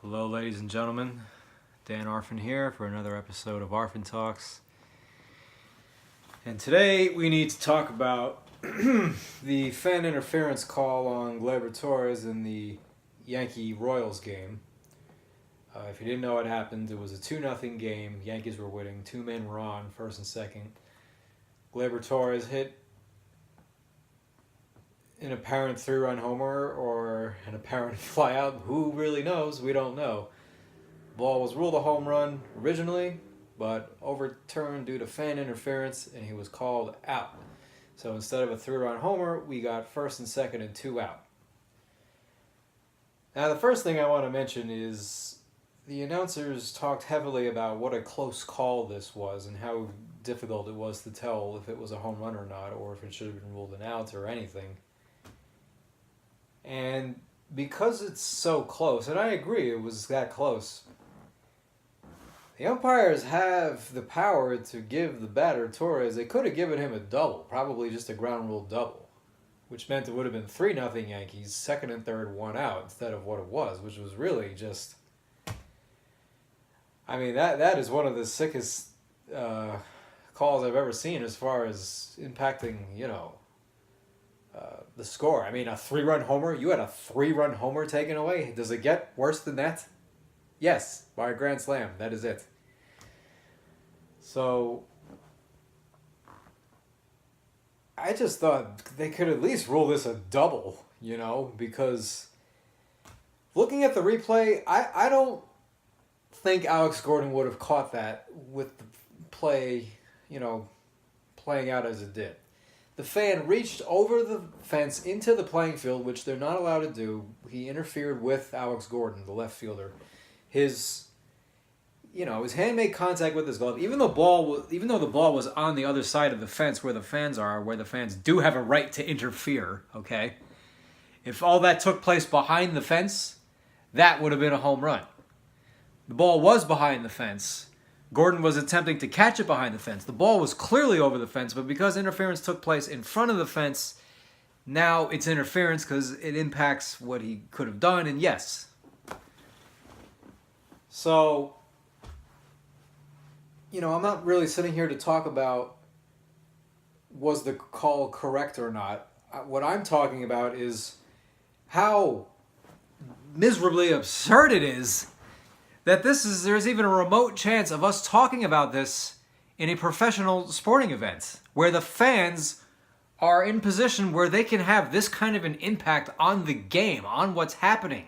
Hello, ladies and gentlemen. Dan Arfin here for another episode of Arfin Talks. And today we need to talk about the fan interference call on Gleyber Torres in the Yankee-Royals game. If you didn't know what happened, it was a 2-0 game. Yankees were winning. 2 men were on, first and second. Gleyber Torres hit an apparent 3-run homer or an apparent flyout. Who really knows? We don't know. Ball was ruled a home run originally, but overturned due to fan interference, and he was called out. So instead of a 3-run homer, we got first and second and 2 out. Now the first thing I want to mention is the announcers talked heavily about what a close call this was and how difficult it was to tell if it was a home run or not, or if it should have been ruled an out or anything. And because it's so close, and I agree it was that close, the umpires have the power to give the batter, Torres, they could have given him a double, probably just a ground rule double, which meant it would have been 3-0 Yankees, second and third, 1 out, instead of what it was, which was really just... I mean, that is one of the sickest calls I've ever seen as far as impacting, the score. I mean, a 3-run homer. You had a 3-run homer taken away. Does it get worse than that? Yes, by a grand slam. That is it. So, I just thought they could at least rule this a double, because looking at the replay, I don't think Alex Gordon would have caught that with the play, playing out as it did. The fan reached over the fence into the playing field, which they're not allowed to do. He interfered with Alex Gordon, the left fielder. His hand made contact with his glove. Even though the ball was on the other side of the fence where the fans are, where the fans do have a right to interfere, okay? If all that took place behind the fence, that would have been a home run. The ball was behind the fence. Gordon was attempting to catch it behind the fence. The ball was clearly over the fence, but because interference took place in front of the fence, now it's interference because it impacts what he could have done, and yes. So, I'm not really sitting here to talk about was the call correct or not. What I'm talking about is how miserably absurd it is that there's even a remote chance of us talking about this in a professional sporting event where the fans are in position where they can have this kind of an impact on the game, on what's happening.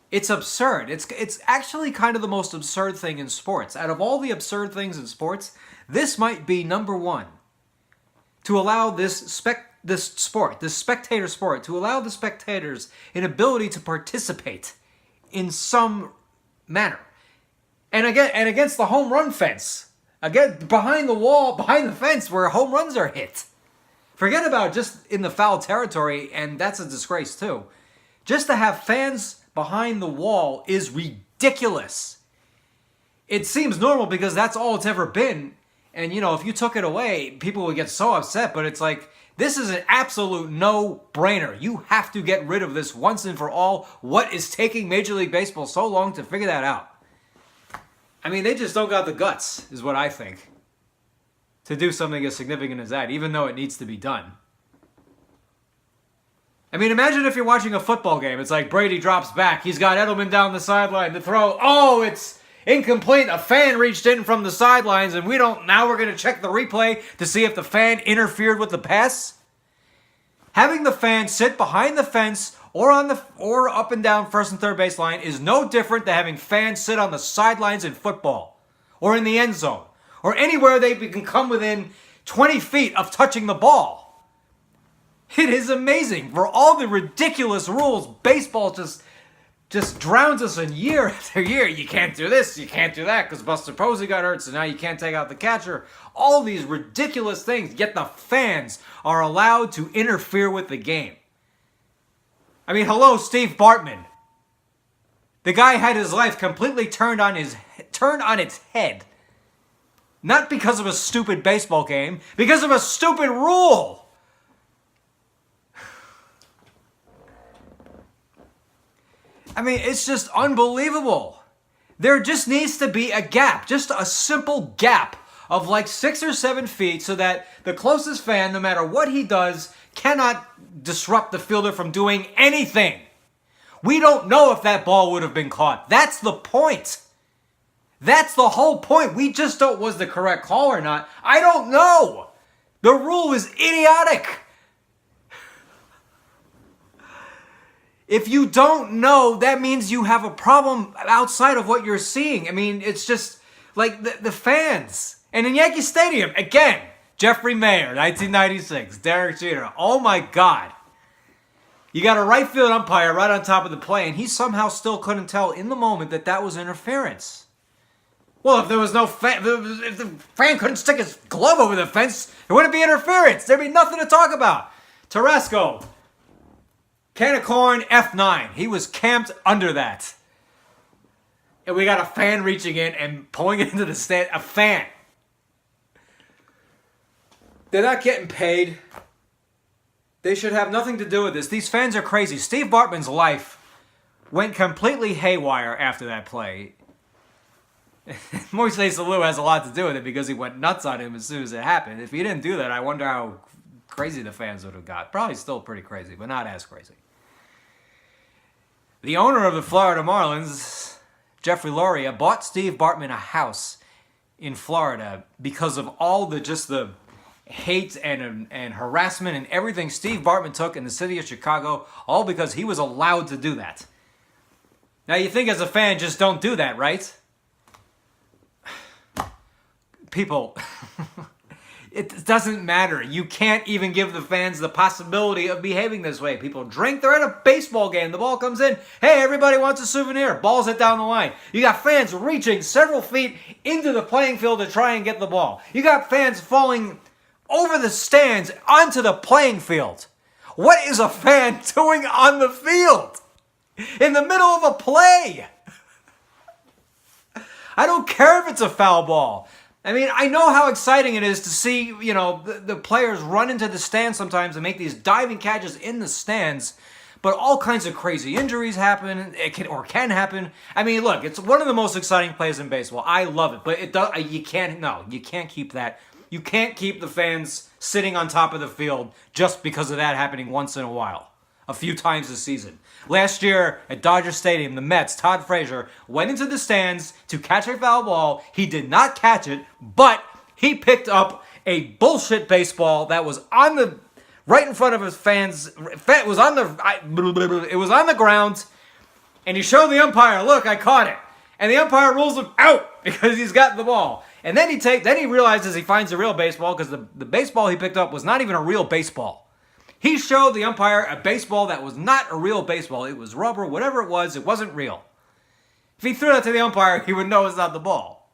It's absurd. It's actually kind of the most absurd thing in sports. Out of all the absurd things in sports, this might be number one. To allow this spectator sport, to allow the spectators an ability to participate in some manner. And against the home run fence. Again, behind the wall, behind the fence where home runs are hit. Forget about just in the foul territory, and that's a disgrace too. Just to have fans behind the wall is ridiculous. It seems normal because that's all it's ever been. And, if you took it away, people would get so upset. But it's like, this is an absolute no-brainer. You have to get rid of this once and for all. What is taking Major League Baseball so long to figure that out? I mean, they just don't got the guts, is what I think, to do something as significant as that, even though it needs to be done. I mean, imagine if you're watching a football game. It's like Brady drops back. He's got Edelman down the sideline. The throw, it's incomplete. A fan reached in from the sidelines, and now we're going to check the replay to see if the fan interfered with the pass. Having the fan sit behind the fence or up and down first and third base line is no different than having fans sit on the sidelines in football or in the end zone or anywhere they can come within 20 feet of touching the ball. It is amazing. For all the ridiculous rules, baseball just drowns us in year after year. You can't do this, you can't do that because Buster Posey got hurt, so now you can't take out the catcher. All these ridiculous things, yet the fans are allowed to interfere with the game. I mean, hello, Steve Bartman. The guy had his life completely turned on its head. Not because of a stupid baseball game, because of a stupid rule. I mean, it's just unbelievable. There just needs to be a gap, just a simple gap of like 6 or 7 feet so that the closest fan, no matter what he does, cannot disrupt the fielder from doing anything. We don't know if that ball would have been caught. That's the point. That's the whole point. We just don't, was the correct call or not? I don't know. The rule is idiotic. If you don't know, that means you have a problem outside of what you're seeing. I mean, it's just like the fans. And in Yankee Stadium, again, Jeffrey Mayer, 1996, Derek Jeter. Oh my God. You got a right field umpire right on top of the play, and he somehow still couldn't tell in the moment that that was interference. Well, if there was no fan, if the fan couldn't stick his glove over the fence, it wouldn't be interference. There'd be nothing to talk about. Torres, can of corn, F9. He was camped under that. And we got a fan reaching in and pulling it into the stand. A fan. They're not getting paid. They should have nothing to do with this. These fans are crazy. Steve Bartman's life went completely haywire after that play. Moises Alou has a lot to do with it because he went nuts on him as soon as it happened. If he didn't do that, I wonder how crazy the fans would have got. Probably still pretty crazy, but not as crazy. The owner of the Florida Marlins, Jeffrey Loria, bought Steve Bartman a house in Florida because of all the hate and harassment and everything Steve Bartman took in the city of Chicago, all because he was allowed to do that. Now you think as a fan, just don't do that, right? People, it doesn't matter. You can't even give the fans the possibility of behaving this way. People drink. They're at a baseball game. The ball comes in. Hey, everybody wants a souvenir. Ball's it down the line. You got fans reaching several feet into the playing field to try and get the ball. You got fans falling over the stands onto the playing field. What is a fan doing on the field? In the middle of a play? I don't care if it's a foul ball. I mean, I know how exciting it is to see, the players run into the stands sometimes and make these diving catches in the stands, but all kinds of crazy injuries happen, can happen. I mean, look, it's one of the most exciting plays in baseball. I love it, but you can't keep that. You can't keep the fans sitting on top of the field just because of that happening once in a while, a few times this season. Last year at Dodger Stadium, the Mets, Todd Frazier, went into the stands to catch a foul ball. He did not catch it, but he picked up a bullshit baseball that was right in front of his fans. It was on the ground, and he showed the umpire, "Look, I caught it." And the umpire rules him out because he's got the ball. And then he realizes he finds a real baseball because the baseball he picked up was not even a real baseball. He showed the umpire a baseball that was not a real baseball. It was rubber, whatever it wasn't real. If he threw that to the umpire, he would know it's not the ball.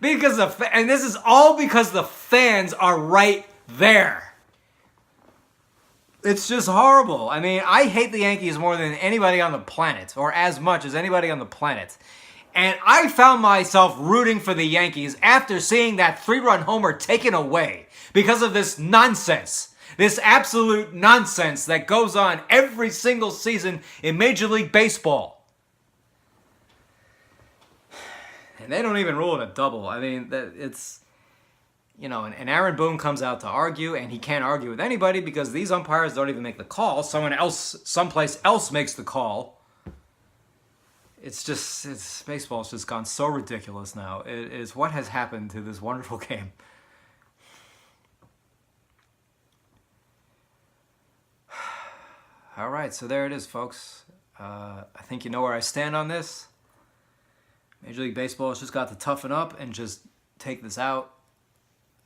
And this is all because the fans are right there. It's just horrible. I mean, I hate the Yankees more than anybody on the planet, or as much as anybody on the planet. And I found myself rooting for the Yankees after seeing that 3-run homer taken away because of this nonsense. This absolute nonsense that goes on every single season in Major League Baseball. And they don't even rule it a double. I mean, it's, and Aaron Boone comes out to argue, and he can't argue with anybody because these umpires don't even make the call. Someplace else makes the call. Baseball's just gone so ridiculous now. It is what has happened to this wonderful game. All right, so there it is, folks. I think you know where I stand on this. Major League Baseball has just got to toughen up and just take this out.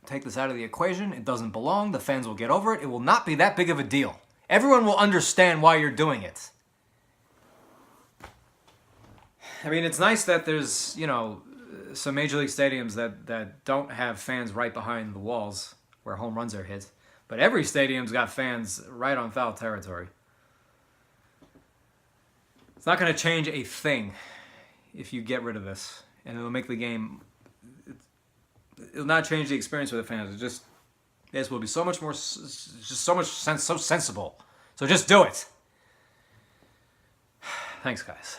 Take this out of the equation. It doesn't belong. The fans will get over it. It will not be that big of a deal. Everyone will understand why you're doing it. I mean, it's nice that there's, some Major League stadiums that don't have fans right behind the walls where home runs are hit. But every stadium's got fans right on foul territory. It's not going to change a thing if you get rid of this. And it'll make the game... It'll not change the experience for the fans. This will be so much more... Just so sensible. So just do it. Thanks, guys.